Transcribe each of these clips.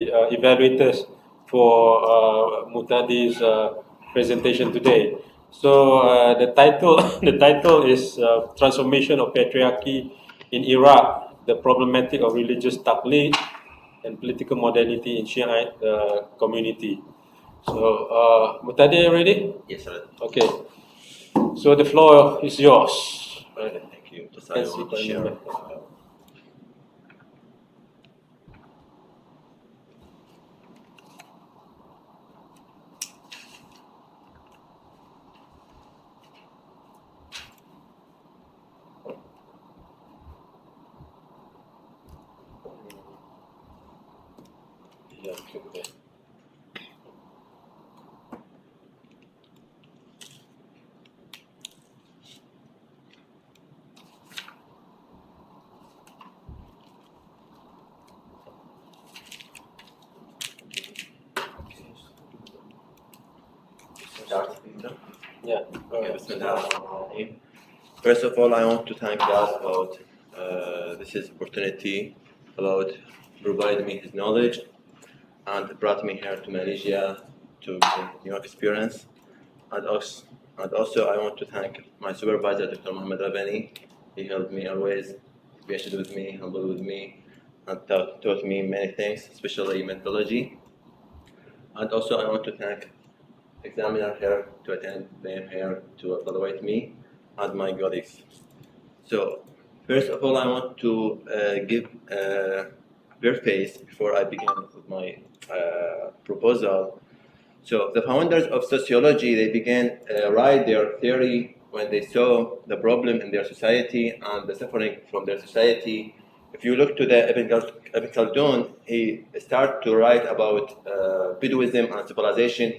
evaluators for Muhtadi's presentation today. So the title the title is Transformation of Patriarchy in Iraq: The Problematic of Religious Taqlid and Political Modernity in Shiite Community. So Muhtadi, are you ready? Yes, sir. Okay. So the floor is yours. Thank you. Just I want to share. Yeah, okay. Start. Yeah. Okay, Bismillah. First of all, I want to thank God about this is opportunity, about providing me His knowledge, and brought me here to Malaysia to get new experience. And also, I want to thank my supervisor, Dr. Muhammad Rabani. He helped me always, patient with me, humble with me, and taught me many things, especially methodology. And also, I want to thank examiner here to attend them here to evaluate me and my colleagues. So, first of all, I want to give preface before I begin with my proposal. So, the founders of sociology, they began write their theory when they saw the problem in their society and the suffering from their society. If you look to the Ibn Khaldun, he started to write about Bedouism and civilization.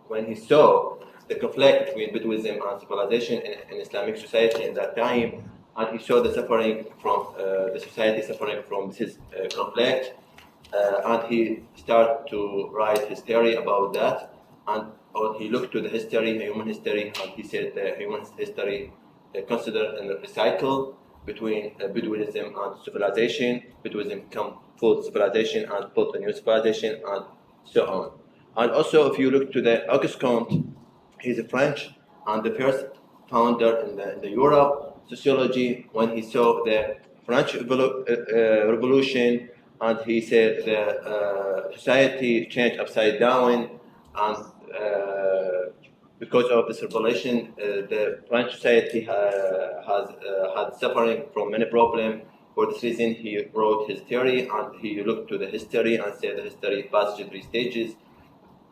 When he saw the conflict between Bedouism and civilization in Islamic society in that time, and he saw the suffering from the society suffering from this conflict, and he started to write his theory about that. And he looked to the history, human history, and he said the human history considered a cycle between Bedouinism and civilization. Bedouism come full civilization and built a new civilization, and so on. And also, if you look to the Auguste Comte, he's a French and the first founder in the Europe sociology when he saw the French Revolution, and he said the society changed upside down, and because of this revelation, the French society has had suffering from many problems. For this reason, he wrote his theory, and he looked to the history and said the history passed through three stages,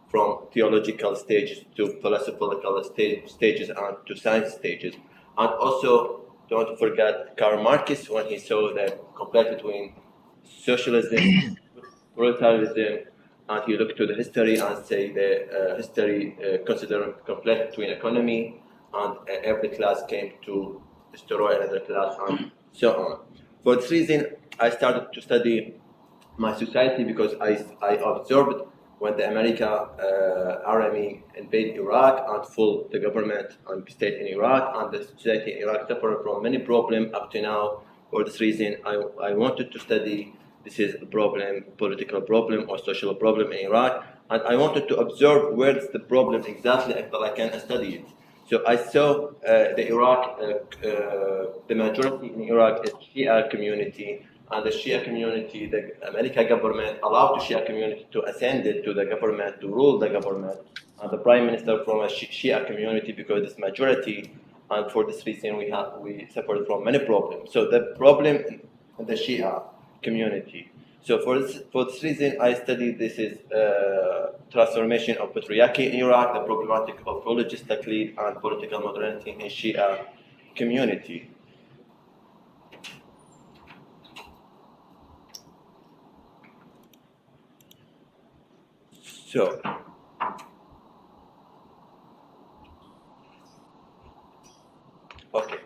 from theological stages to philosophical stages and to science stages. And also, don't forget Karl Marx when he saw the conflict between socialism, proletarianism, and he looked to the history and say the history consider conflict between economy, and every class came to destroy another class, and so on. For this reason, I started to study my society because I observed when the American army invaded Iraq and full the government and state in Iraq, and the society in Iraq suffered from many problems up to now. For this reason, I wanted to study this is a problem, political problem or social problem in Iraq, and I wanted to observe where is the problem exactly until I can study it. So I saw the majority in Iraq is Shia community, and the Shia community, the American government allowed the Shia community to ascend it to the government, to rule the government, and the prime minister from a Shia community because it's majority, and for this reason we suffered from many problems. So the problem in the Shia community. So for this reason, I studied this is transformation of patriarchy in Iraq, the problematic of religious taqlid and political modernity in Shia community. So, okay.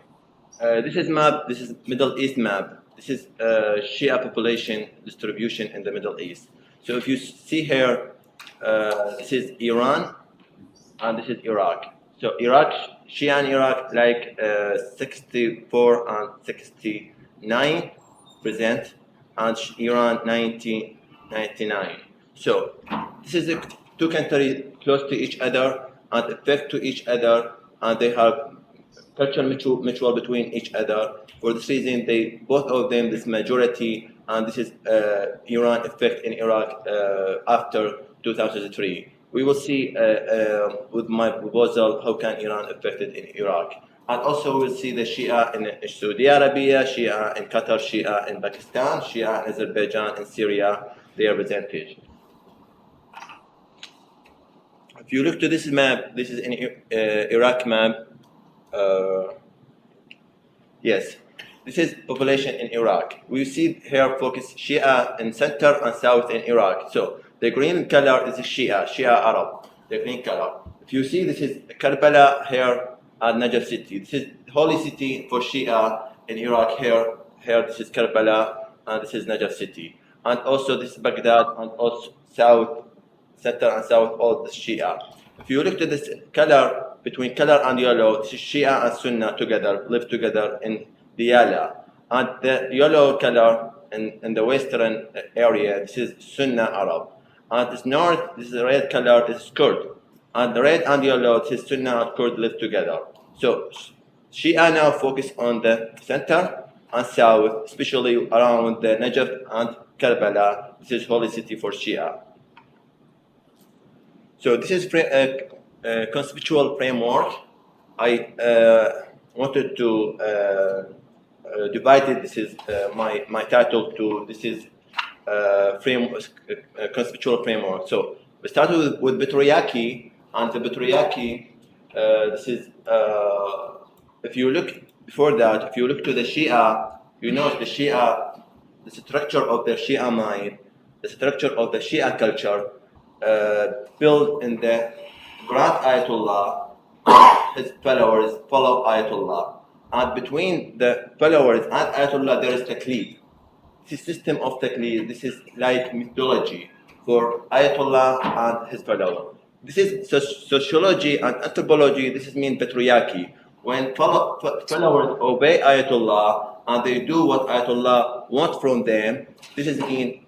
This is map. This is Middle East map. This is Shia population distribution in the Middle East. So if you see here, this is Iran, and this is Iraq. So Iraq, Shia in Iraq, like 64 and 69%, and Iran 90 99. So this is two countries close to each other and affect to each other, and they have cultural mutual between each other. For this reason, they both of them this majority, and this is Iran effect in Iraq after 2003. We will see with my proposal how can Iran affect it in Iraq. And also we'll see the Shia in Saudi Arabia, Shia in Qatar, Shia in Pakistan, Shia in Azerbaijan, in Syria, their percentage. If you look to this map, this is an Iraq map. Yes, this is population in Iraq. We see here focus Shia in center and south in Iraq. So the green color is Shia Arab, the green color. If you see, this is Karbala here and Najaf city. This is holy city for Shia in Iraq here. Here this is Karbala and this is Najaf city. And also this is Baghdad and also south, center and south, all the Shia. If you look to this color, between color and yellow, this is Shia and Sunnah together, live together in Diyala. And the yellow color in the western area, this is Sunnah Arab. And this north, this is the red color, this is Kurd. And the red and yellow, this is Sunnah and Kurd live together. So Shia now focus on the center and south, especially around the Najaf and Karbala. This is holy city for Shia. So this is a conceptual framework. I wanted to divide it. This is my title to this is conceptual framework. So we started with Patriarchy, and the Patriarchy. This is if you look before that, if you look to the Shia, you know the Shia, the structure of the Shia mind, the structure of the Shia culture, built in the Grand Ayatollah, his followers follow Ayatollah, and between the followers and Ayatollah there is Taqlid. This system of Taqlid, this is like mythology for Ayatollah and his followers. This is sociology and anthropology. This is mean patriarchy. When followers obey Ayatollah and they do what Ayatollah wants from them, this is mean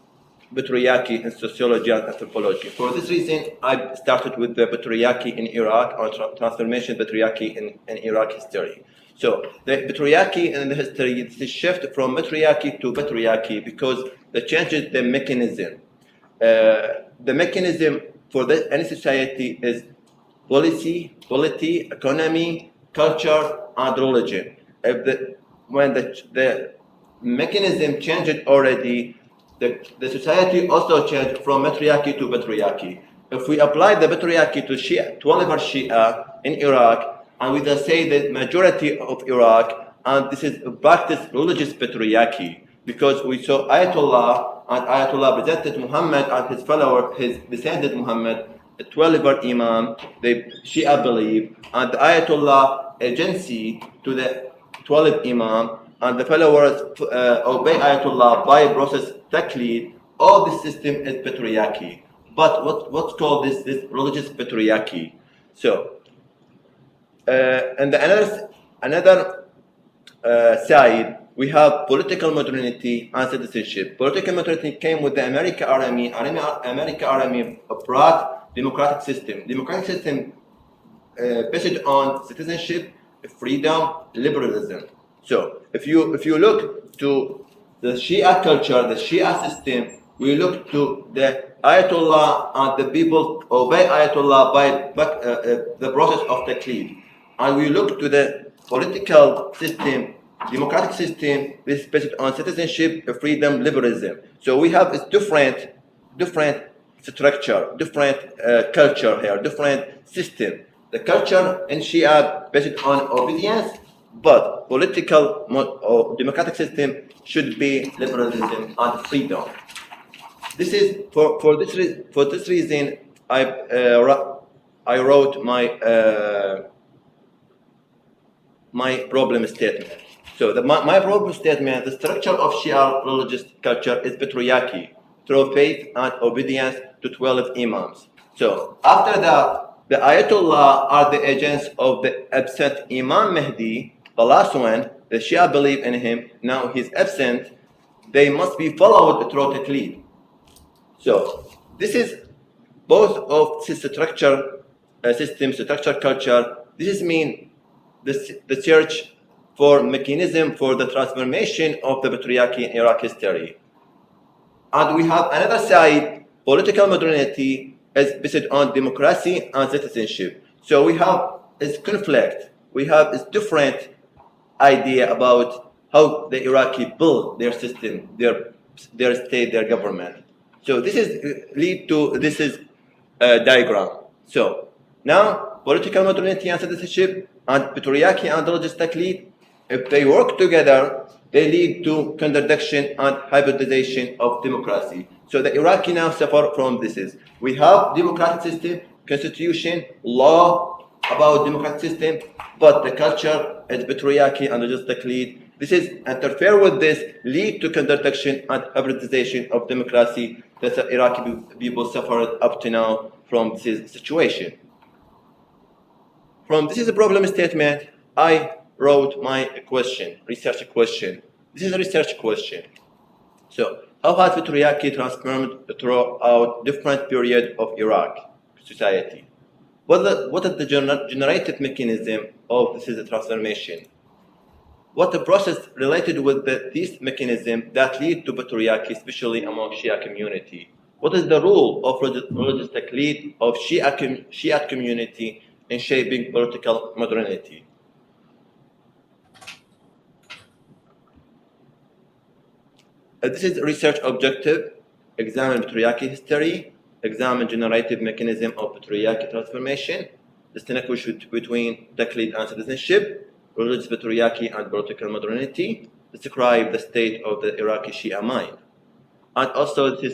patriarchy in sociology and anthropology. For this reason, I started with the patriarchy in Iraq, or transformation patriarchy in Iraq history. So the patriarchy in the history is the shift from matriarchy to patriarchy because they changes the mechanism. The mechanism for any society is policy, polity, economy, culture, and religion. When the mechanism changed already, the society also changed from matriarchy to patriarchy. If we apply the patriarchy to Shia, to Oliver Shia in Iraq, and we just say the majority of Iraq, and this is practice religious patriarchy, because we saw Ayatollah, and Ayatollah presented Muhammad and his follower, his descendant Muhammad, the 12 Imam, the Shia believe, and the Ayatollah agency to the 12 Imam, and the followers obey Ayatollah by process Taqlid. All this system is patriarchy. But what's called this religious patriarchy? So, and another side, we have political modernity and citizenship. Political modernity came with the American Army. American Army brought democratic system. Democratic system based on citizenship, freedom, liberalism. So if you look to the Shia culture, the Shia system, we look to the Ayatollah and the people obey Ayatollah by the process of Taqlid. And we look to the political system, democratic system, this is based on citizenship, freedom, liberalism. So we have a different structure, different culture here, different system. The culture in Shia based on obedience, but political or democratic system should be liberalism and freedom. This is for this reason I wrote my problem statement. So my problem statement: the structure of Shia religious culture is patriarchy through faith and obedience to 12 imams. So after that, the Ayatollah are the agents of the absent Imam Mahdi, the last one. The Shia believe in him. Now he's absent. They must be followed through Taqlid. So this is both of this structure, system, structure, culture. This is mean the search for mechanism for the transformation of the patriarchy in Iraq history. And we have another side, political modernity is based on democracy and citizenship. So we have this conflict. We have this different idea about how the Iraqi build their system, their state, their government. So this is lead to this is a diagram. So now political modernity and citizenship and patriarchy and religious taqlid, if they work together, they lead to contradiction and hybridization of democracy. So the Iraqi now suffer from this. We have democratic system, constitution, law about democratic system, but the culture is patriarchy and religious taqlid. This is interfere with this, lead to contradiction and hybridization of democracy that the Iraqi people suffered up to now from this situation. From this is a problem statement, I wrote my question, research question. This is a research question. So, how has patriarchy transformed throughout different periods of Iraq society? What is the generative mechanism of this transformation? What the process related with this mechanism that lead to patriarchy, especially among Shia community? What is the role of religious taqlid of Shia community in shaping political modernity? This is research objective, examine patriarchy history, examine generative mechanism of patriarchy transformation, distinguish between taqlid and citizenship, religious patriarchy and political modernity, describe the state of the Iraqi Shia mind. And also the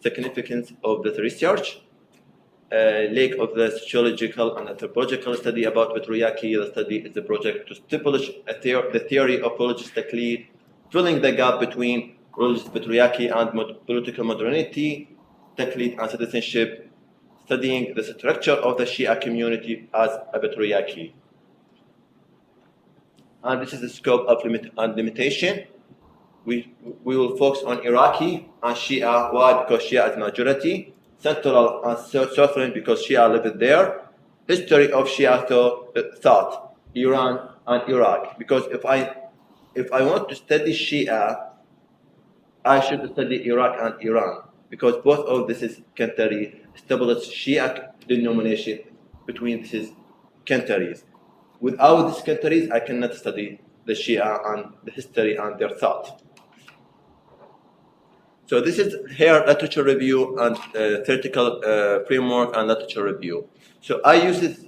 significance of this research, lack of the sociological and anthropological study about patriarchy. The study is a project to establish the theory of religious taqlid, filling the gap between religious patriarchy and political modernity, taqlid and citizenship, studying the structure of the Shia community as a patriarchy. And this is the scope of limitation. We will focus on Iraqi and Shia. Why? Because Shia is majority. Central and Southern because Shia live there. History of Shia thought, Iran and Iraq. Because if I want to study Shia, I should study Iraq and Iran. Because both of this is country established Shia denomination between these countries. Without these countries, I cannot study the Shia and the history and their thought. So this is here literature review and theoretical framework and literature review. So I use this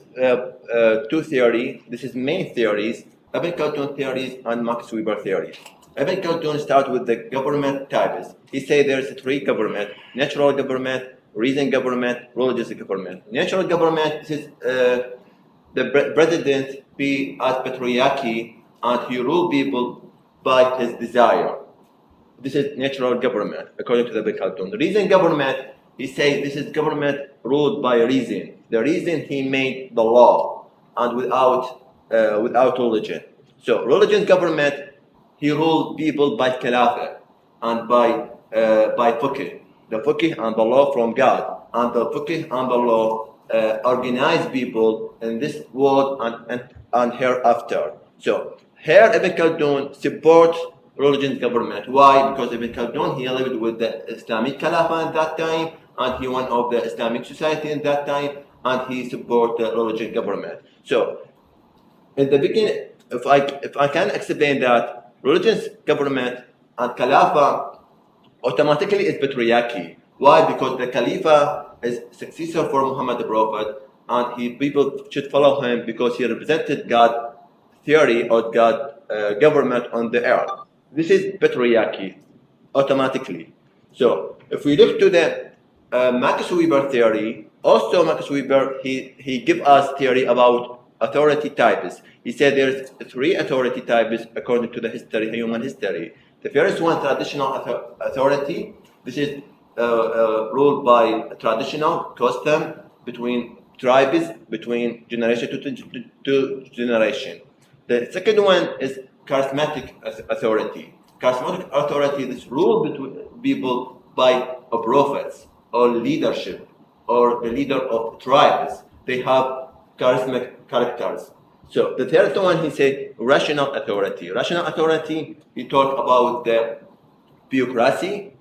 two theory. This is main theories, Ibn Khaldun theories and Max Weber theories. Ibn Khaldun start with the government types. He say there's three government: natural government, reason government, religious government. Natural government is the president be as patriarchy and he rule people by his desire. This is natural government, according to the Ibn Khaldun. The reason government, he says this is government ruled by reason. The reason he made the law and without religion. So religion government, he ruled people by khilafah and by fiqh. The fiqh and the law from God. And the fiqh and the law organize people in this world and hereafter. So here Ibn Khaldun support religion government. Why? Because Ibn Khaldun, he lived with the Islamic Khilafah at that time, and he one of the Islamic society in that time, and he support the religion government. So, in the beginning, if I can explain that religious government and Khilafah automatically is patriarchy. Why? Because the Khalifa is successor for Muhammad the Prophet, and people should follow him because he represented God theory or God government on the earth. This is patriarchy, automatically. So if we look to the Max Weber theory, also Max Weber, he give us theory about authority types. He said there's three authority types according to the history, human history. The first one, traditional authority. This is ruled by traditional custom between tribes, between generation to generation. The second one is charismatic authority. Charismatic authority is ruled between people by prophets or leadership or the leader of tribes. They have charismatic characters. So the third one, he said rational authority. Rational authority, he talked about the bureaucracy,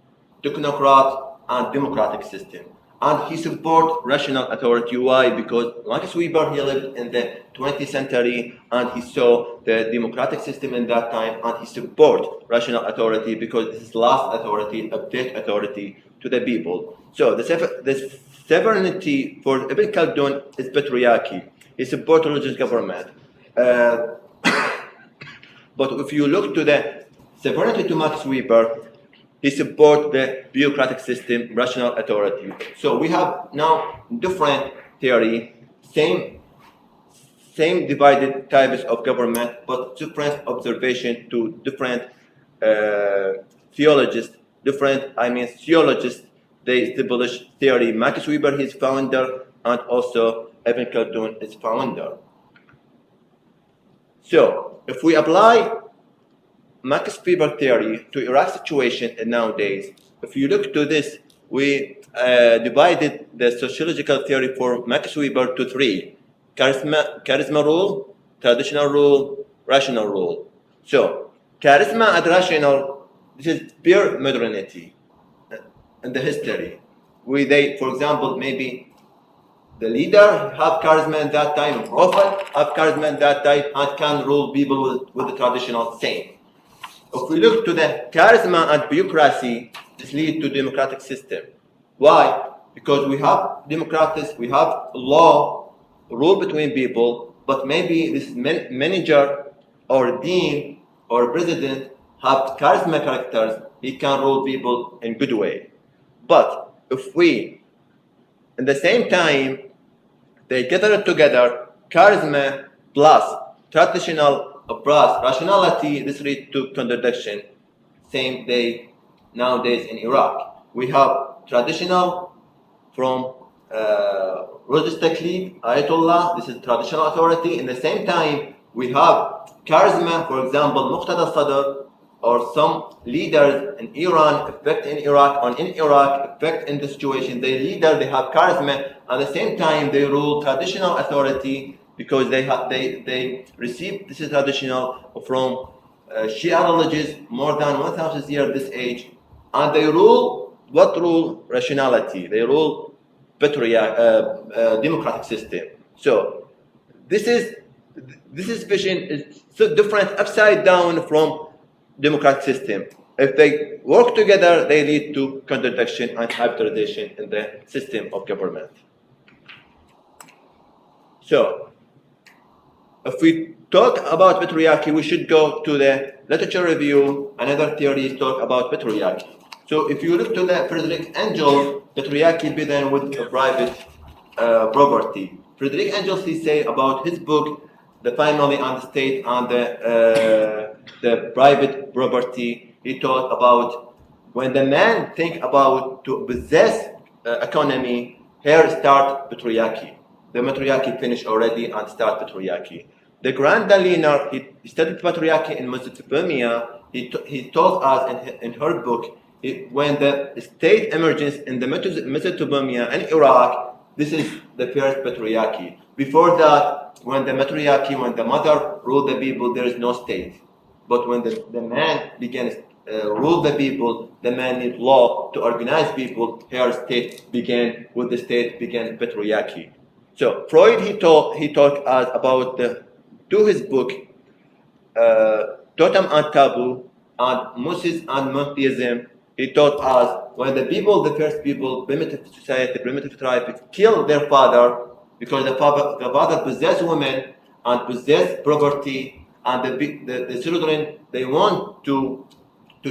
technocrat, and democratic system. And he support rational authority. Why? Because Max Weber, he lived in the 20th century and he saw the democratic system in that time, and he support rational authority because this is last authority, update authority to the people. So the sovereignty for Ibn Khaldun is patriarchy. He support religious government. But if you look to the sovereignty to Max Weber, he support the bureaucratic system, rational authority. So we have now different theory, same divided types of government, but different observation to different theologists, theologists. They establish theory. Max Weber, his founder, and also Ibn Khaldun is founder. So if we apply Max Weber theory to Iraq situation nowadays, if you look to this, we divided the sociological theory for Max Weber to three: charisma rule, traditional rule, rational rule. So charisma and rational, this is pure modernity in the history. For example, maybe the leader have charisma in that time, prophet have charisma in that time, and can rule people with the traditional same. If we look to the charisma and bureaucracy, this leads to democratic system. Why? Because we have democrats, we have law, rule between people, but maybe this manager or dean or president have charisma characters, he can rule people in good way. But if we, in the same time, they gather together charisma plus traditional plus rationality, this leads to contradiction. Same day nowadays in Iraq. We have traditional from religious taqlid, Ayatollah, this is traditional authority. In the same time, we have charisma, for example, Muhtadi Sadr, or some leaders in Iran, effect in Iraq, or in Iraq, effect in the situation. They have charisma, at the same time they rule traditional authority because they received this is traditional from Shia religions more than 1,000 years this age, and they rule what rule? Rationality. They rule democratic system. So this vision is so different, upside down from democratic system. If they work together, they lead to contradiction and hybridization in the system of government. So, if we talk about patriarchy, we should go to the literature review. Another theory talk about patriarchy. So, if you look to the Friedrich Engels, patriarchy began with private property. Friedrich Engels, he say about his book, The Family and the State and the Private Property. He talked about when the man think about to possess economy, here start patriarchy. The matriarchy finished already and start patriarchy. The Grand Daliner, he studied patriarchy in Mesopotamia. He told us in her book, when the state emerges in the Mesopotamia and Iraq, this is the first patriarchy. Before that, when the matriarchy, when the mother ruled the people, there is no state. But when the man begins rule the people, the man needs law to organize people. Here state began, with the state began patriarchy. So Freud, he talked us about to his book, Totem and Taboo, and Moses and Monotheism. He taught us when the people, the first people, primitive society, primitive tribe, killed their father because the father possessed women and possessed property, and the children, they want to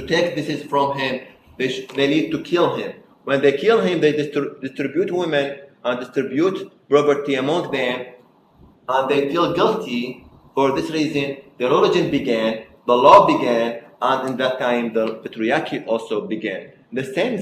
take this from him. They need to kill him. When they kill him, they distribute women and distribute property among them, and they feel guilty. For this reason, the religion began, the law began, and in that time, the patriarchy also began. The same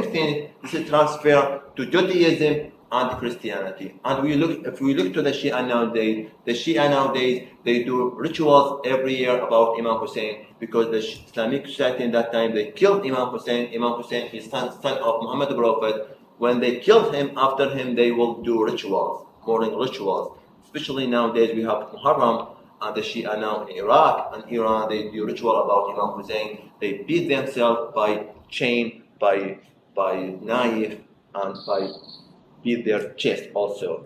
thing, this is transferred to Judaism, and Christianity. And if we look to the Shia nowadays, they do rituals every year about Imam Hussein, because the Islamic society in that time, they killed Imam Hussein. Imam Hussein is son of Muhammad the Prophet. When they killed him, after him, they will do rituals, mourning rituals. Especially nowadays, we have Muharram, and the Shia now in Iraq and Iran, they do ritual about Imam Hussein. They beat themselves by chain, by knife, and by beat their chest also.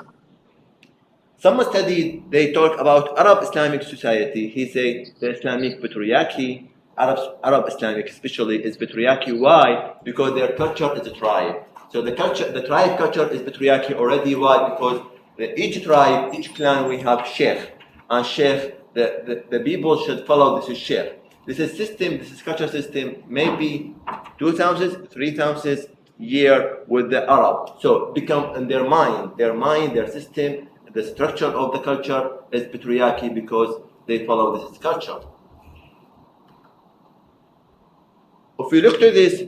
Some study, they talk about Arab Islamic society. He say the Islamic patriarchy, Arab Islamic especially, is patriarchy. Why? Because their culture is a tribe. So the tribe culture is patriarchy already. Why? Because each tribe, each clan, we have sheikh. And sheikh, the people should follow this sheikh. This is culture system, maybe 2,000, 3,000 year with the Arab. So become in their mind, their system, the structure of the culture is patriarchy because they follow this culture. If we look to this,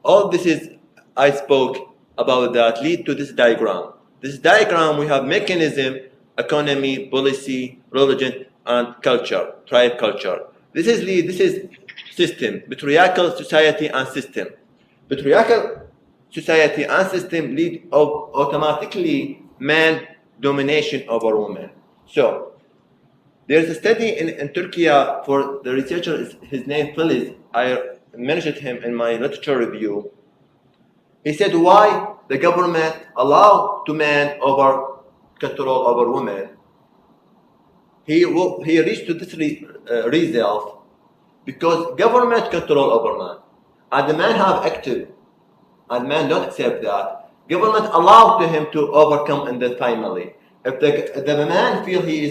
all this is I spoke about that lead to this diagram. This diagram, we have mechanism, economy, policy, religion, and culture, tribe culture. This is system, patriarchal society and system. Patriarchal society and system lead automatically man domination over women. So there's a study in Turkey for the researcher, his name Filiz. I mentioned him in my literature review. He said why the government allow to man over control over women. He reached to this result because government control over man, and the man have active, and man don't accept that. Government allow to him to overcome in the family. If the man feel he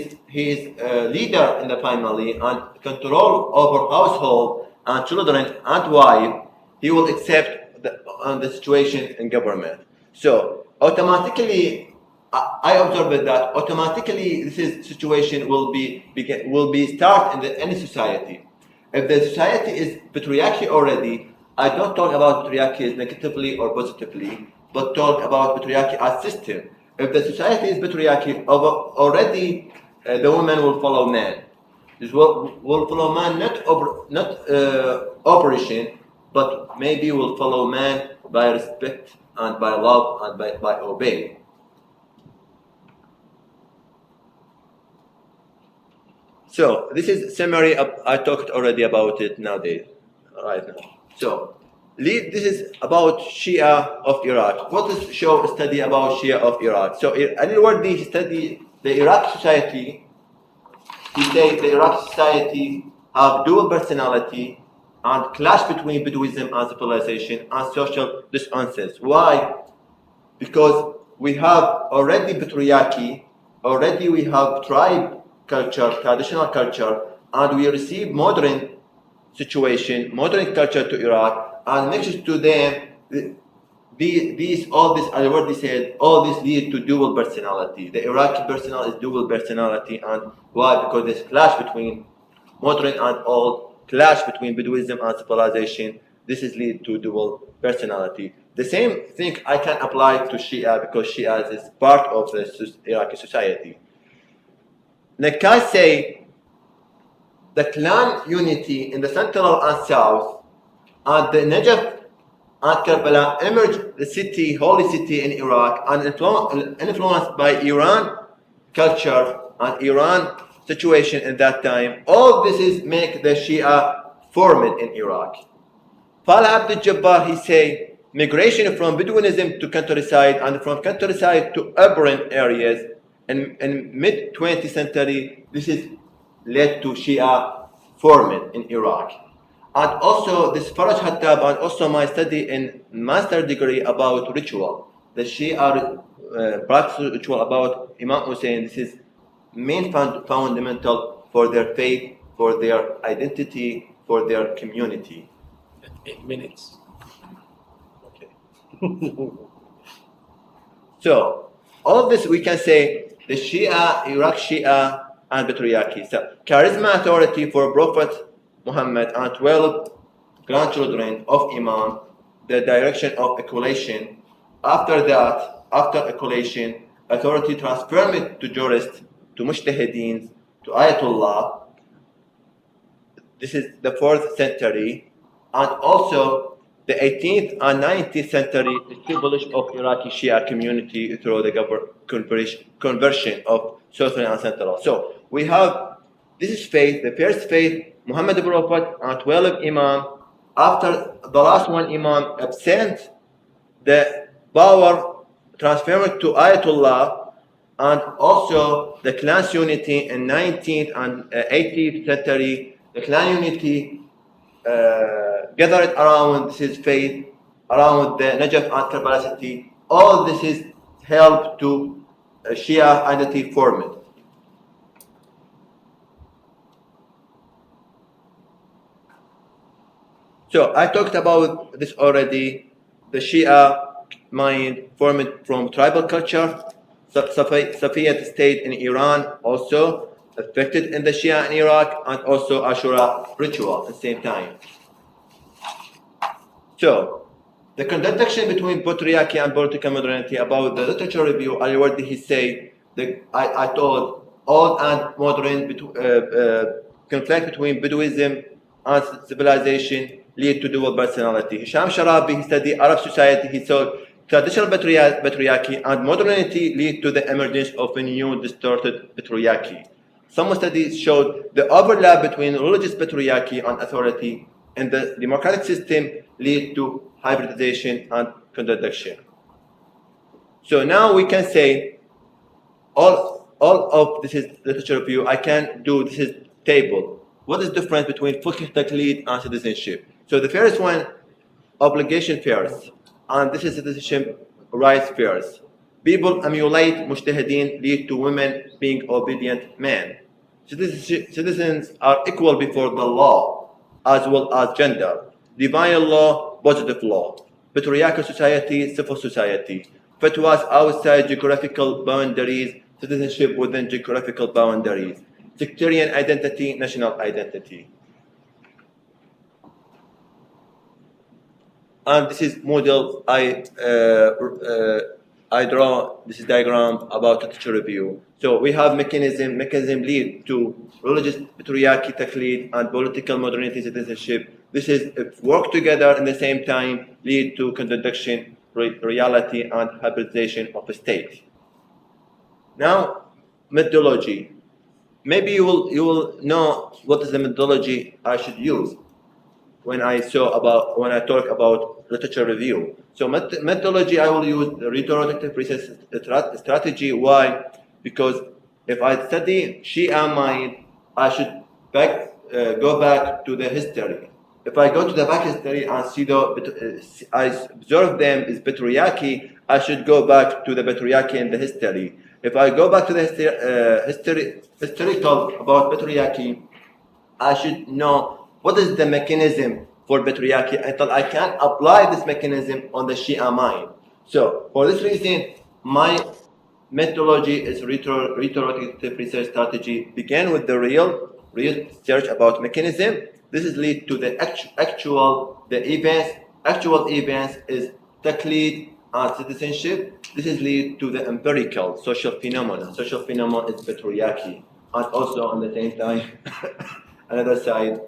is a leader in the family and control over household and children and wife, he will accept the situation in government. So automatically, I observed that automatically this situation will be start in any society. If the society is patriarchy already, I don't talk about patriarchy negatively or positively, but talk about patriarchy as system. If the society is patriarchy already, the woman will follow man. This will follow man not operation, but maybe will follow man by respect and by love and by obey. So this is summary. I talked already about it nowadays, right now. So this is about Shia of Iraq. What is show study about Shia of Iraq? So anyway, study the Iraq society. He says the Iraq society have dual personality and clash between Bedouism and civilization and social dissonance. Why? Because we have already patriarchy, already we have tribe culture, traditional culture, and we receive modern situation, modern culture to Iraq, and next to them, all this I already said, all this lead to dual personality. The Iraqi personality is dual personality, and why? Because there's clash between modern and old, clash between Bedouism and civilization. This is lead to dual personality. The same thing I can apply to Shia because Shia is part of the Iraqi society. Nakai say the clan unity in the central and south, and the Najaf and Karbala emerged the city, holy city in Iraq, and influenced by Iran culture and Iran situation at that time. All this is make the Shia formed in Iraq. Fala Abdul Jabbar, he say, migration from Bedouinism to countryside and from countryside to urban areas in mid-20th century, this is led to Shia formed in Iraq. And also this Faraj Hattab and also my study in master degree about ritual. The Shia practice ritual about Imam Hussein, this is main fundamental for their faith, for their identity, for their community. 8 minutes. Okay. So all this we can say the Shia, Iraq Shia, and patriarchy. So charisma authority for Prophet Muhammad and 12 grandchildren of Imam, the direction of equation. After that, after a collation, authority transferred it to jurists, to mujtahideen, to ayatollah. This is the 4th century, and also the 18th and 19th century established of Iraqi Shia community through the conversion of Southern and Central. So we have, this is faith, the first faith, Muhammad the Prophet and 12 Imam. After the last one Imam absent, the power transferred to Ayatollah, and also the clans unity in 19th and 18th century, the clan unity gathered around this faith, around the Najaf and Kabbalah. All this is help to Shia identity formed. So I talked about this already. The Shia mind formed from tribal culture. Safiyat state in Iran also affected in the Shia in Iraq, and also Ashura ritual at the same time. So the contradiction between patriarchy and political modernity about the literature review, Alabyadh, he say that I told old and modern conflict between Bedouism and civilization lead to dual personality. Hisham Sharabi, he studied Arab society, he saw traditional patriarchy and modernity lead to the emergence of a new distorted patriarchy. Some studies showed the overlap between religious patriarchy and authority in the democratic system lead to hybridization and contradiction. So now we can say all of this is literature review. I can do this is table. What is the difference between fiqh taqlid and citizenship? So the first one, obligation first, and this is citizenship rights first. People emulate mujtahideen lead to women being obedient men. Citizens are equal before the law, as well as gender. Divine law, positive law. Patriarchal society, civil society. Fatwas outside geographical boundaries, citizenship within geographical boundaries. Sectarian identity, national identity. And this is model I draw this is diagram about literature review. So we have mechanism lead to religious patriarchy, taqlid, and political modernity, citizenship. This is if work together in the same time lead to contradiction, reality, and hybridization of a state. Now, methodology. Maybe you will know what is the methodology I should use when I talk about literature review. So methodology, I will use the retrospective research strategy. Why? Because if I study Shia mind, I should go back to the history. If I go to the back history and see I observe them as patriarchy, I should go back to the patriarchy in the history. If I go back to the historical about patriarchy, I should know what is the mechanism for patriarchy until I can apply this mechanism on the Shia mind. So for this reason, my methodology is retrospective research strategy. Begin with the real research about mechanism. This is lead to the actual events is taqlid and citizenship. This is lead to the empirical social phenomena. Social phenomenon is patriarchy, and also on the same time, another side,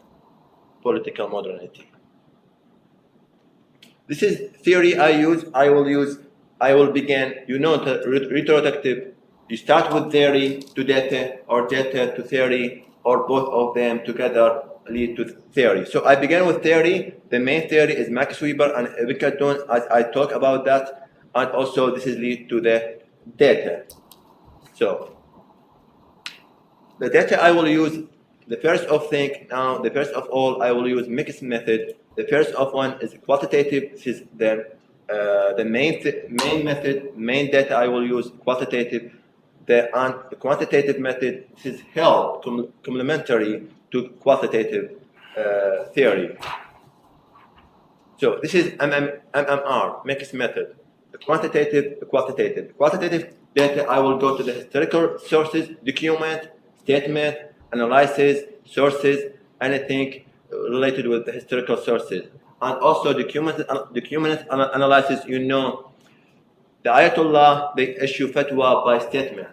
political modernity. This is theory I use. I will begin. You know the retrospective. You start with theory to data, or data to theory, or both of them together lead to theory. So I began with theory. The main theory is Max Weber and Ebikadon, as I talk about that, and also this is lead to the data. So the data I will use. The first of all, I will use mixed method. The first of one is quantitative. This is the main method, main data I will use quantitative. The quantitative method, this is help complementary to quantitative theory. So this is MMR, mixed method. The quantitative data, I will go to the historical sources, document, statement, analysis, sources, anything related with the historical sources. And also document analysis, you know, The Ayatollah, they issue fatwa by statement.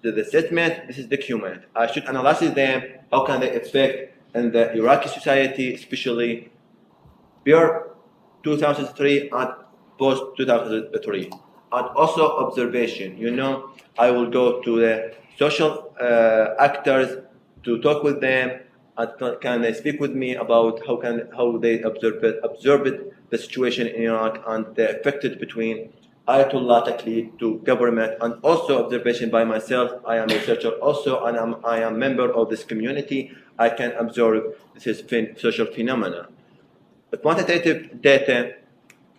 The statement, this is document. I should analyze them. How can they affect in the Iraqi society, especially per 2003 and post 2003, and also observation. I will go to the social actors to talk with them, and can they speak with me about how they observed the situation in Iraq and the affected between Ayatollah Taqlid to government, and also observation by myself. I am a researcher also, and I am member of this community. I can observe this social phenomena. The quantitative data,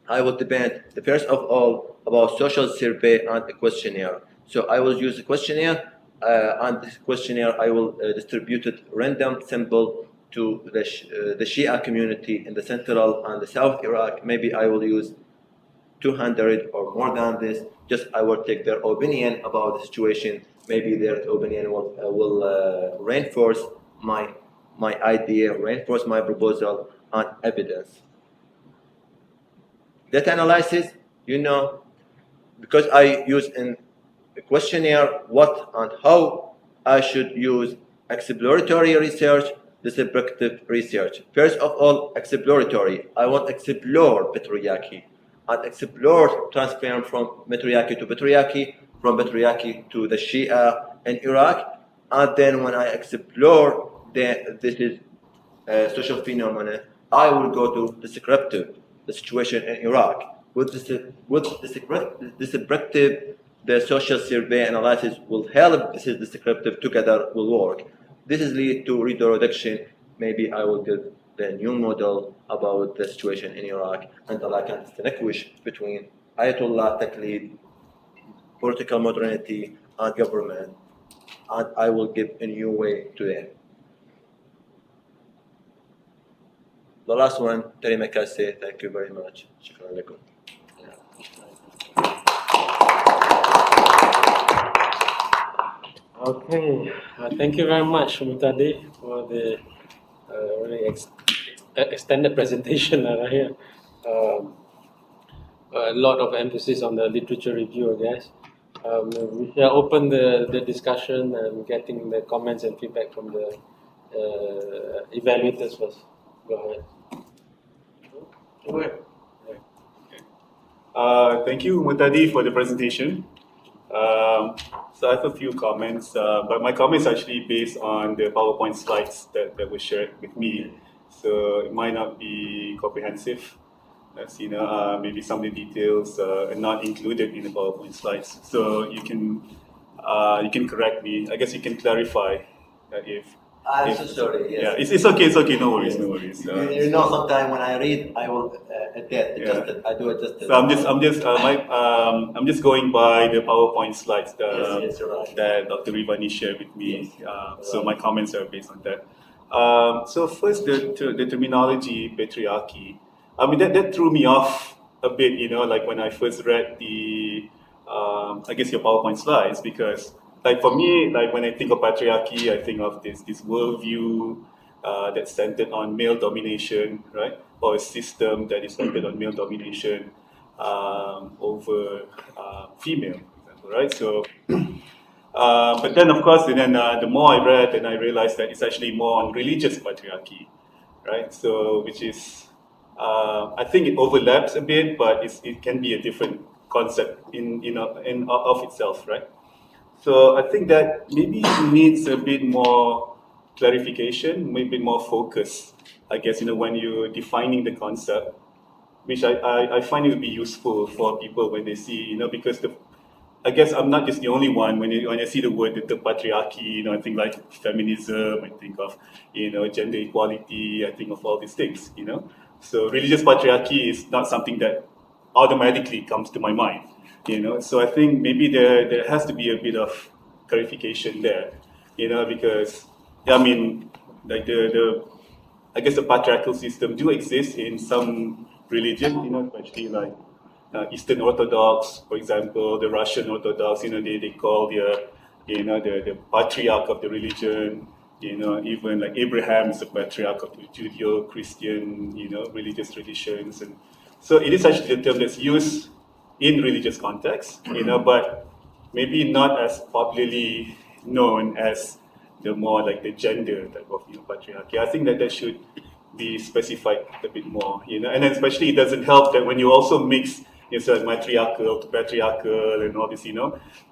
I will depend, first of all, about social survey and a questionnaire. So I will use a questionnaire, and this questionnaire I will distribute it random sample to the Shia community in the central and the south Iraq. Maybe I will use 200 or more than this. Just I will take their opinion about the situation. Maybe their opinion will reinforce my idea, reinforce my proposal and evidence. Data analysis, because I use in a questionnaire what and how I should use exploratory research, descriptive research. First of all, exploratory. I want to explore patriarchy and explore transfer from patriarchy to patriarchy, from patriarchy to the Shia in Iraq. And then when I explore this is social phenomena, I will go to descriptive, the situation in Iraq. With descriptive, the social survey analysis will help. This is descriptive together will work. This is lead to reduction. Maybe I will give the new model about the situation in Iraq, and I can distinguish between Ayatollah Taqlid, political modernity, and government, and I will give a new way to them. The last one, Terima kasih. Thank you very much. Shukran lakum. Okay, thank you very much, Muhtadi, for the really extended presentation here. A lot of emphasis on the literature review, I guess. We shall open the discussion and getting the comments and feedback from the evaluators first. Go ahead. Thank you, Muhtadi, for the presentation. So I have a few comments, but my comments are actually based on the PowerPoint slides that were shared with me. So it might not be comprehensive, as maybe some of the details are not included in the PowerPoint slides. So you can correct me. I guess you can clarify if. I'm so sorry. Yes. Yeah, it's okay. No worries. Sometimes when I read, I will adjust it. I do adjust it. So I'm just going by the PowerPoint slides that Dr. Rivani shared with me. So my comments are based on that. So first, the terminology patriarchy. I mean that threw me off a bit. Like when I first read the I guess your PowerPoint slides, because like for me, like when I think of patriarchy, I think of this worldview that's centered on male domination, right? Or a system that is centered on male domination over female, for example, right? So, but then of course, the more I read, then I realized that it's actually more on religious patriarchy, right? So, which is, I think it overlaps a bit, but it can be a different concept in of itself, right? So I think that maybe it needs a bit more clarification, maybe more focus, I guess, when you're defining the concept, which I find it would be useful for people when they see, because I guess I'm not just the only one. When I see the word the patriarchy, I think like feminism, I think of, gender equality, I think of all these things, So religious patriarchy is not something that automatically comes to my mind. So I think maybe there has to be a bit of clarification there, because I mean, like I guess the patriarchal system do exist in some religions, especially like Eastern Orthodox, for example, the Russian Orthodox, they call the patriarch of the religion, even like Abraham is the patriarch of the Judeo-Christian, religious traditions, and so it is actually the term that's used in religious context, but maybe not as popularly known as the more like the gender type of patriarchy. I think that should be specified a bit more, and then especially it doesn't help that when you also mix so matriarchal to patriarchal and all this,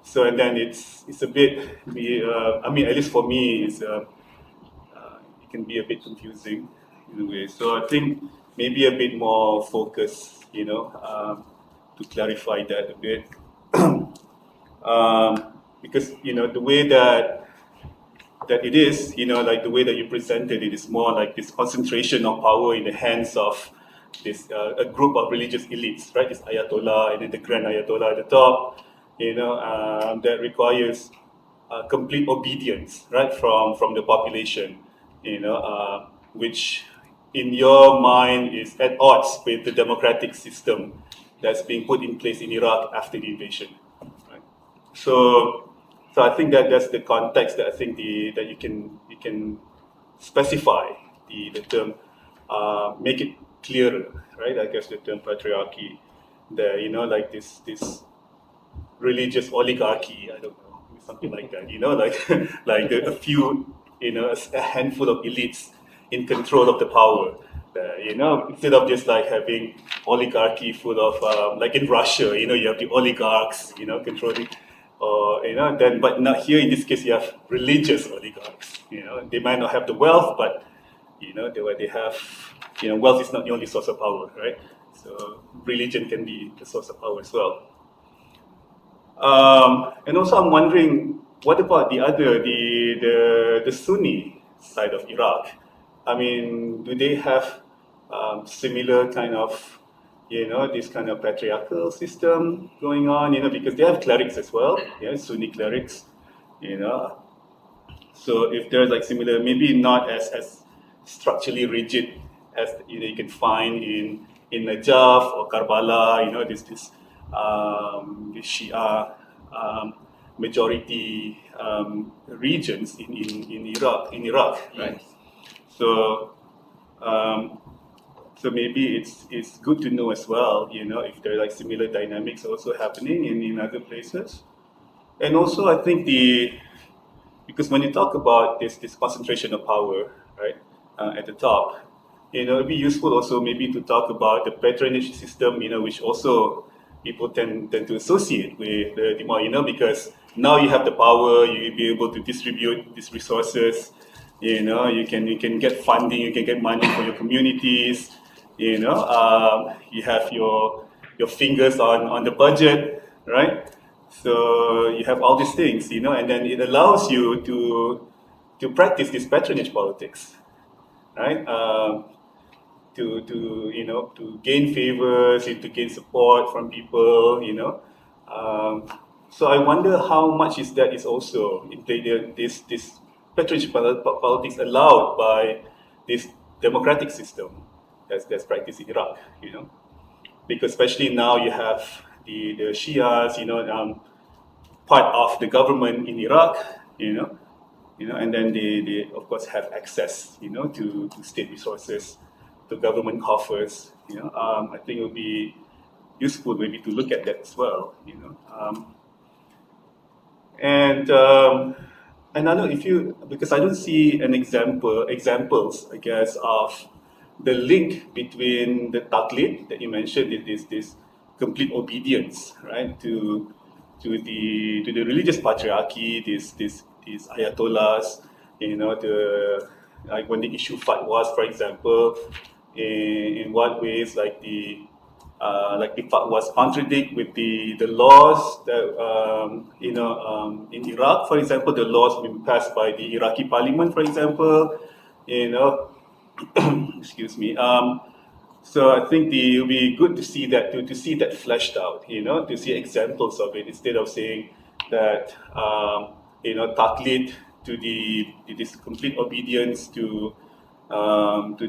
so and then it's a bit, I mean, at least for me, it can be a bit confusing in a way. So I think maybe a bit more focus, to clarify that a bit. Because the way that it is, like the way that you presented it is more like this concentration of power in the hands of this a group of religious elites, right? This Ayatollah and then the Grand Ayatollah at the top, that requires complete obedience, right, from the population, which in your mind is at odds with the democratic system that's being put in place in Iraq after the invasion. Right? So I think that's the context that I think that you can specify the term, make it clearer, right? I guess the term patriarchy, there, like this religious oligarchy, I don't know, something like that, like like a few, a handful of elites in control of the power. Instead of just like having oligarchy full of like in Russia, you have the oligarchs, controlling, or then, but not here in this case you have religious oligarchs. They might not have the wealth, but they have, wealth is not the only source of power, right? So religion can be the source of power as well. And also I'm wondering, what about the other, the Sunni side of Iraq? I mean, do they have similar kind of, this kind of patriarchal system going on, because they have clerics as well, Sunni clerics, So if there's like similar, maybe not as structurally rigid as you can find in Najaf or Karbala, this Shia majority regions in Iraq, right? So so maybe it's good to know as well, if there are like similar dynamics also happening in other places. And also I think because when you talk about this concentration of power, right, at the top, it'd be useful also maybe to talk about the patronage system, which also people tend to associate with the more, because now you have the power, you'll be able to distribute these resources, you can get funding, you can get money for your communities, you have your fingers on the budget, right? So you have all these things, and then it allows you to practice this patronage politics, right? To gain favors, to gain support from people, So I wonder how much is also this patronage politics allowed by this democratic system that's practiced in Iraq, because especially now you have the Shias, part of the government in Iraq, and then they of course have access, to state resources, to government coffers. I think it would be useful maybe to look at that as well. And I know because I don't see examples, I guess, of the link between the taqlid that you mentioned, this complete obedience, right, to the religious patriarchy, these ayatollahs, like when they issue fatwas, for example, in what ways like the fatwas contradict with the laws that in Iraq, for example, the laws being passed by the Iraqi parliament, for example, excuse me. So I think it will be good to see that fleshed out, to see examples of it instead of saying that taqlid to this complete obedience to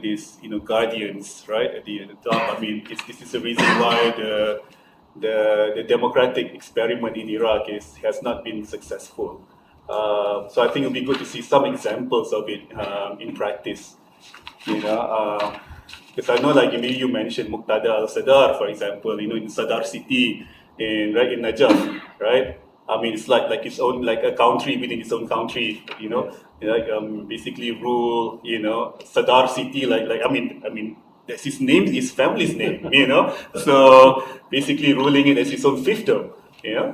these guardians, right, at the top. I mean, this is the reason why the democratic experiment in Iraq has not been successful. So I think it will be good to see some examples of it in practice. Because I know, like you mentioned Muqtada al-Sadar, for example, in Sadar city, in Najaf, right? I mean, it's like its own, like a country within its own country, like basically rule, Sadar city, I mean, that's his name, his family's name, So basically ruling it as his own fiefdom,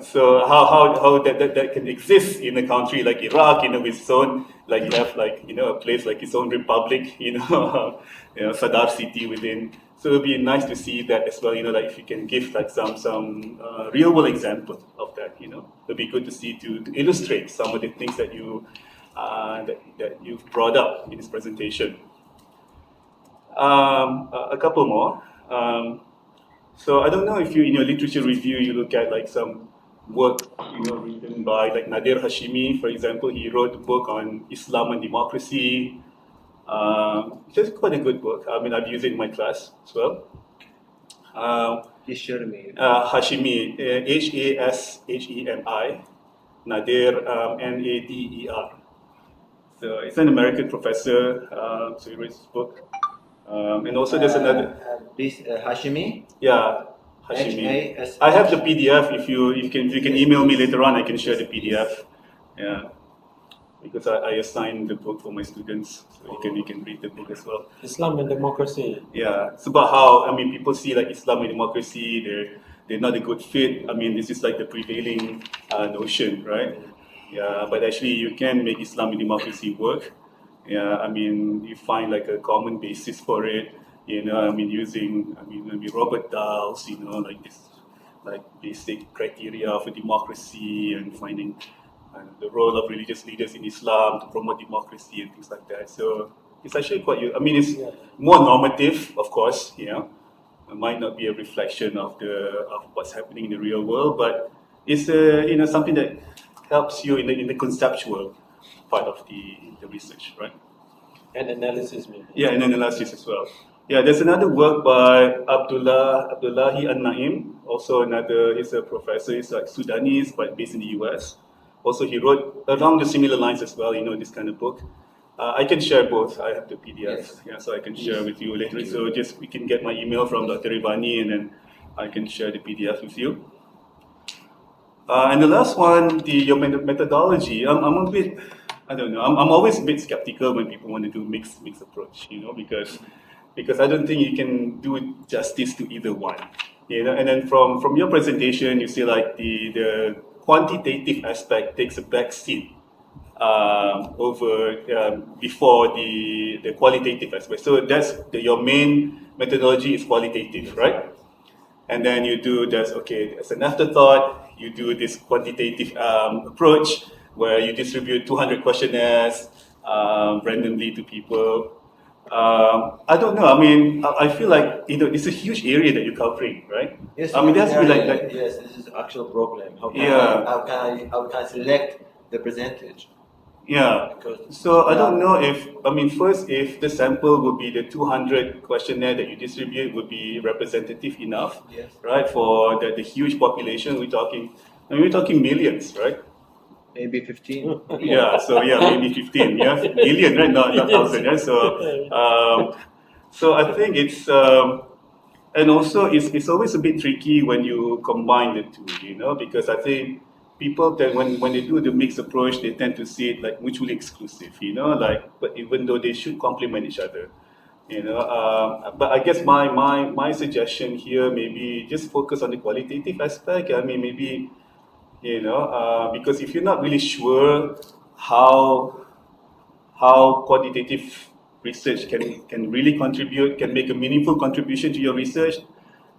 So how that can exist in a country like Iraq, with its own, like you have a place like its own republic, Sadar city within. So it'd be nice to see that as well, like if you can give like some real world example of that, it'd be good to see to illustrate some of the things that that you've brought up in this presentation. A couple more. So I don't know if you, in your literature review, you look at like some work, written by like Nadir Hashimi, for example. He wrote a book on Islam and democracy. It's quite a good book. I mean, I've used it in my class as well. Hashimi. Hashimi, Hashemi, Nadir, Nader. So it's an American professor. So he wrote this book. And also there's another. This Hashimi. Yeah, Hashimi. H-A-S-H. I have the PDF. If you can email me later on, I can share the PDF. Yeah, because I assigned the book for my students, so you can read the book as well. Islam and democracy. Yeah, it's about how people see like Islam and democracy. They're not a good fit. I mean, this is like the prevailing notion, right? Yeah, but actually you can make Islam and democracy work. Yeah, I mean, you find like a common basis for it, using, maybe Robert Dahl's, like this, like basic criteria for democracy and finding the role of religious leaders in Islam to promote democracy and things like that. So it's actually quite, it's more normative, of course, It might not be a reflection of what's happening in the real world, but it's, something that helps you in the conceptual part of the research, right? And analysis maybe. Yeah, and analysis as well. Yeah, there's another work by Abdullahi An-Naim, also he's a professor, he's like Sudanese, but based in the US. Also, he wrote along the similar lines as well, this kind of book. I can share both. I have the PDF, so I can share with you later. So just we can get my email from Dr. Rivani, and then I can share the PDF with you. And the last one, your methodology. I'm a bit, I don't know. I'm always a bit skeptical when people want to do mixed approach, because I don't think you can do justice to either one, And then from your presentation, you see like the quantitative aspect takes a back seat before the qualitative aspect. So that's your main methodology is qualitative, right? And then you do this, as an afterthought, you do this quantitative approach where you distribute 200 questionnaires randomly to people. I don't know. I mean, I feel like it's a huge area that you're covering, right? Yes. I mean, that's yes. This is actual problem. How can I select the percentage? Yeah. So I don't know if first if the sample would be the 200 questionnaire that you distribute would be representative enough, yes, right? For the huge population we're talking millions, right? Maybe 15. Yeah. So maybe 15. Yeah, million, right? Not 1,000. Yeah. So I think it's and also it's always a bit tricky when you combine the two, because I think people that when they do the mixed approach, they tend to see it like mutually exclusive, but even though they should complement each other, But I guess my suggestion here maybe just focus on the qualitative aspect. I mean, maybe because if you're not really sure how quantitative research can really contribute, can make a meaningful contribution to your research,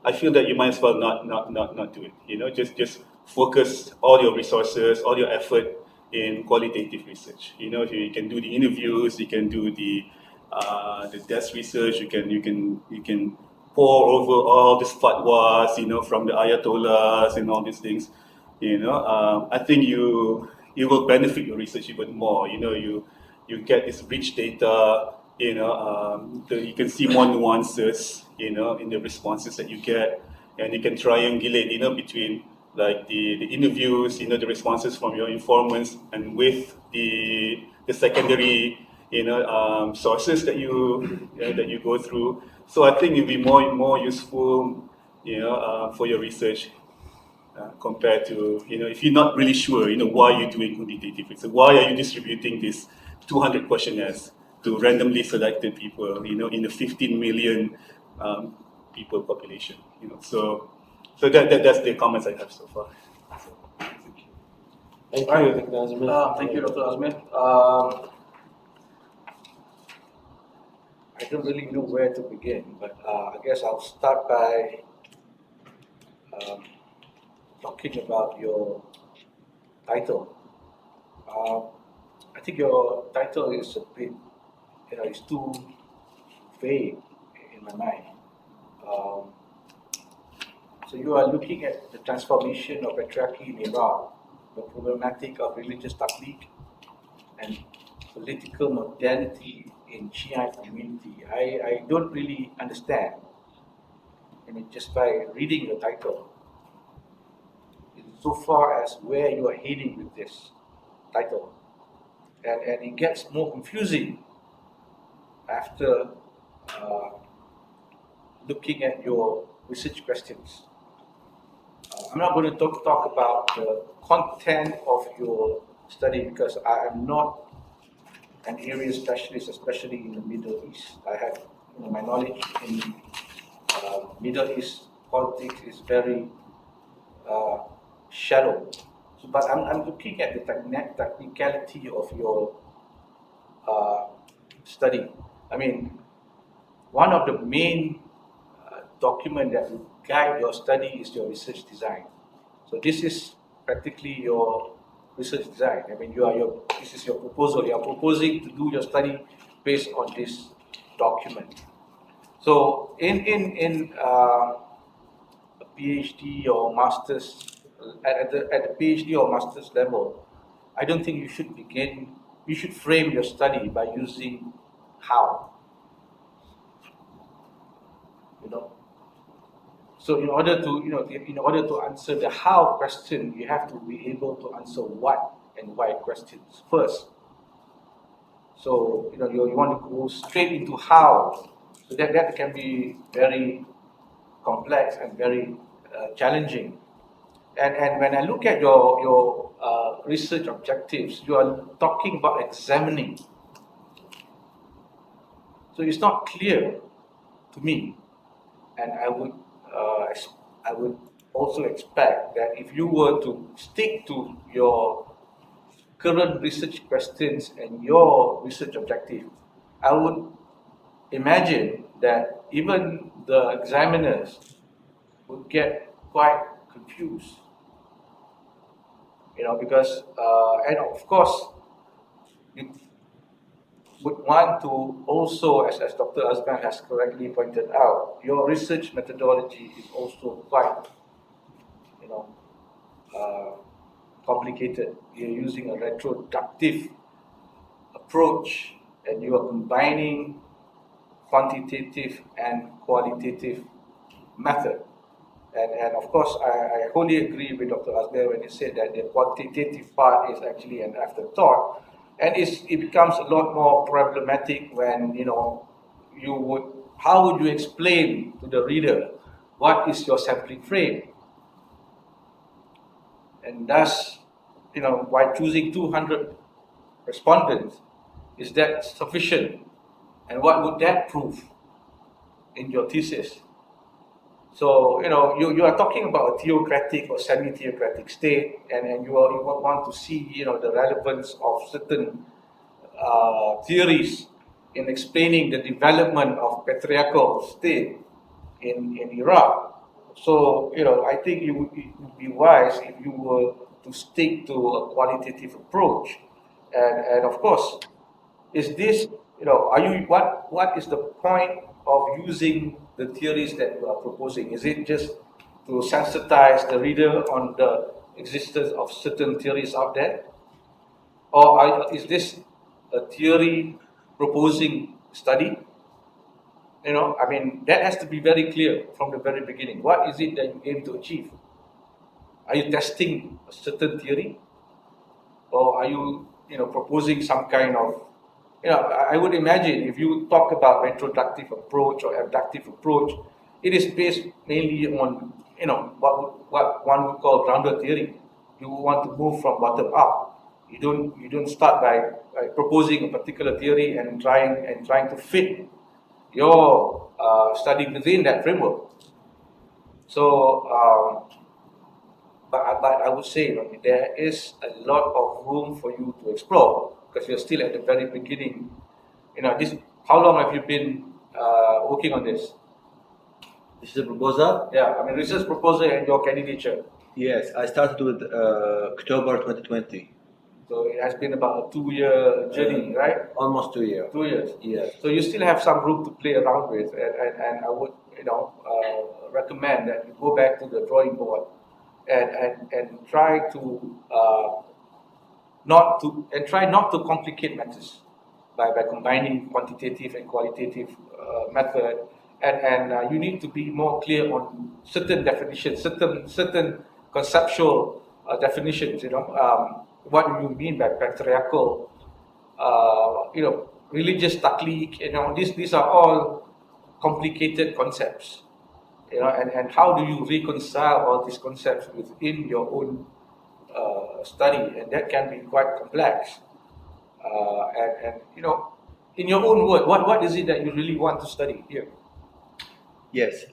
I feel that you might as well not do it. Just focus all your resources, all your effort in qualitative research. You can do the interviews, you can do the desk research, you can pour over all these fatwas, from the ayatollahs and all these things. I think you will benefit your research even more. You get this rich data. You can see more nuances. In the responses that you get, and you can triangulate. Between like the interviews, the responses from your informants, and with the secondary, sources that you go through. So I think it'll be more useful, for your research. compared to, if you're not really sure, why you're doing quantitative research, why are you distributing these 200 questionnaires to randomly selected people, in a 15 million people population, so that's the comments I have so far. So, Thank you, Dr. Azmi. Thank you, Dr. Azmi. I don't really know where to begin, but I guess I'll start by talking about your title. I think your title is a bit, it's too vague in my mind. So you are looking at the transformation of patriarchy in Iraq, the problematic of religious taqlid, and political modernity in Shiite community. I don't really understand. Just by reading the title, so far as where you are heading with this title. And it gets more confusing after looking at your research questions. I'm not going to talk about the content of your study because I am not an area specialist, especially in the Middle East. I have my knowledge in Middle East politics is very shallow. So, but I'm looking at the technicality of your study. I mean, one of the main document that will guide your study is your research design. So this is practically your research design. I mean, this is your proposal. You are proposing to do your study based on this document. So in a PhD or master's, at the PhD or master's level, I don't think you should begin. You should frame your study by using how. So in order to answer the how question, you have to be able to answer what and why questions first. So you want to go straight into how. So that can be very complex and very challenging. And when I look at your research objectives, you are talking about examining. So it's not clear to me, and I would also expect that if you were to stick to your current research questions and your research objective, I would imagine that even the examiners would get quite confused. Because, and of course, you would want to also, as Dr. Azman has correctly pointed out, your research methodology is also quite, complicated. You're using a retroductive approach, and you are combining quantitative and qualitative method. And of course, I wholly agree with Dr. Azman when he said that the quantitative part is actually an afterthought, and it becomes a lot more problematic when how would you explain to the reader what is your sampling frame, and thus by choosing 200 respondents, is that sufficient, and what would that prove in your thesis? So you are talking about a theocratic or semi-theocratic state, and you want to see the relevance of certain theories in explaining the development of patriarchal state in Iraq. So I think it would be wise if you were to stick to a qualitative approach, and of course, is this what is the point of using the theories that you are proposing? Is it just to sensitize the reader on the existence of certain theories out there? Or is this a theory proposing study? That has to be very clear from the very beginning. What is it that you aim to achieve? Are you testing a certain theory? Or are you, proposing some kind of, I would imagine if you talk about retroductive approach or abductive approach, it is based mainly on what one would call grounded theory. You want to move from bottom up. You don't start by proposing a particular theory and trying to fit your study within that framework. So, but I would say there is a lot of room for you to explore because you're still at the very beginning. This. How long have you been working on this? This is a proposal? Yeah, I mean research proposal and your candidature. Yes, I started with October 2020. So it has been about a 2-year journey, right? Almost 2 years. 2 years. Yes. So you still have some room to play around with, and I would recommend that you go back to the drawing board and try not to complicate matters by combining quantitative and qualitative method, and you need to be more clear on certain definitions, certain conceptual definitions. What do you mean by patriarchal? Religious taklid. These are all complicated concepts. And how do you reconcile all these concepts within your own study? And that can be quite complex. And in your own word, what is it that you really want to study here? Yes.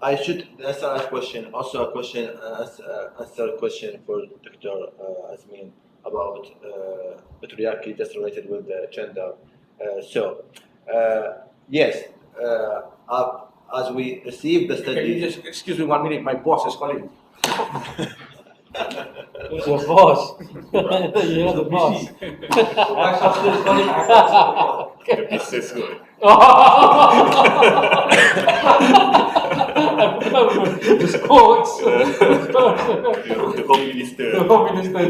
I should answer a question. Also, answer a question for Dr. Azmin about patriarchy just related with the gender. Yes. As we receive the study. Can you just excuse me 1 minute? My boss is calling. Who's your boss? You're the boss. So my sister is calling. I have to This is good. The sports. The Home Minister. The Home Minister.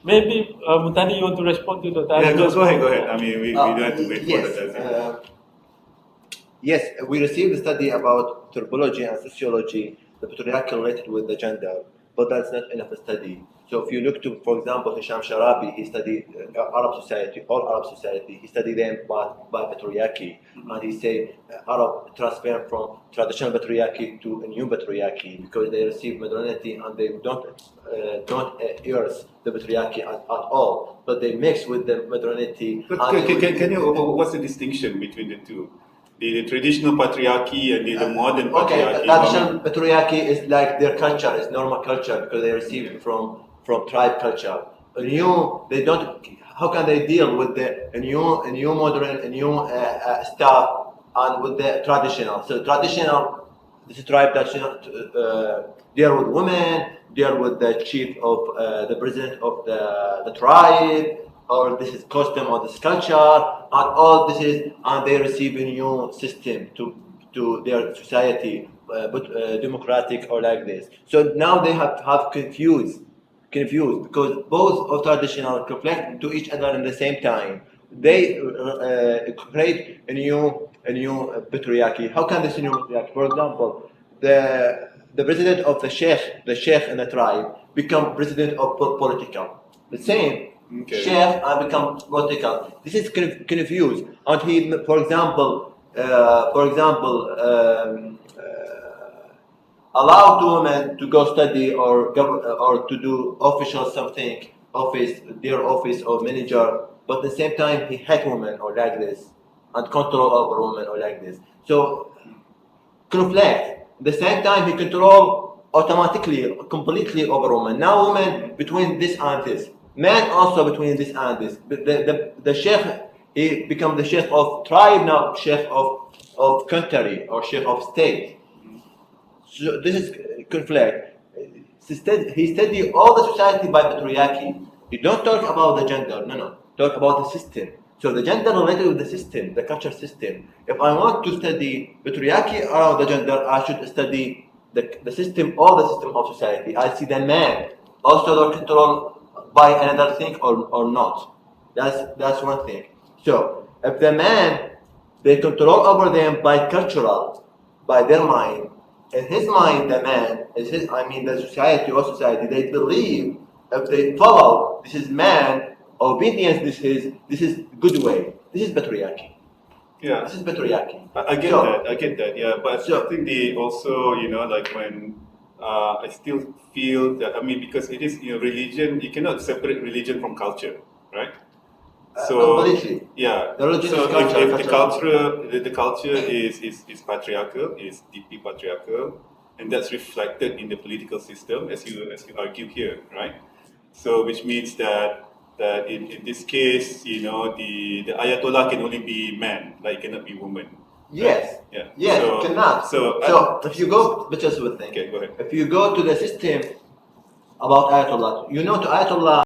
Maybe Muhtadi, you want to respond to the Yeah, go ahead. I mean, we don't have to wait yes, for the yes, we received a study about anthropology and sociology, the patriarchy related with the gender, but that's not enough study. So if you look to, for example, Hisham Sharabi, he studied Arab society, all Arab society. He studied them by patriarchy, and he say Arab transfer from traditional patriarchy to a new patriarchy because they receive modernity and they don't erase the patriarchy at all, but they mix with the modernity. But can you? What's the distinction between the two? The traditional patriarchy and the modern patriarchy. Okay, traditional patriarchy is like their culture, is normal culture because they receive it from tribe culture. They don't. How can they deal with a new modern, stuff and with the traditional? So traditional, this is tribe traditional. Deal with women, deal with the chief of the president of the tribe, or this is custom or this culture, and all this is, and they receive a new system to their society, but democratic or like this. So now they have confused because both of traditional conflict to each other in the same time. They create a new patriarchy. How can this new patriarchy? For example, the president of the sheikh in the tribe become president of political. The same. Okay. Sheikh and become political. This is confused. And he, for example, allow two women to go study or to do official something, their office or manager, but at the same time he hate women or like this, and control over women or like this. So conflict. At the same time he control automatically, completely over women. Now women between this and this. Man also between this and this. The sheikh, he become the sheikh of tribe, now sheikh of country or sheikh of state. So this is conflict. He study all the society by patriarchy. He don't talk about the gender, no. Talk about the system. So the gender related with the system, the culture system. If I want to study patriarchy around the gender, I should study the system, all the system of society. I see the man also control by another thing or not. That's one thing. So if the man, they control over them by cultural, by their mind. In his mind, the man is the society or society, they believe if they follow this is man obedience, this is good way. This is patriarchy. Yeah. This is patriarchy. I get So- that. I get that. Yeah, but So- I think they also, like when I still feel that, I mean, because it is, religion. You cannot separate religion from culture, right? Completely. Yeah. The religion so is culture, if the culture. culture is patriarchal, is deeply patriarchal, and that's reflected in the political system, as you argue here, right? So which means that in this case, the Ayatollah can only be man, like cannot be woman. Yes. Yeah. Yes, So, it cannot. So, So if you go, but just one thing. Okay, go ahead. If you go to the system about Ayatollah, to Ayatollah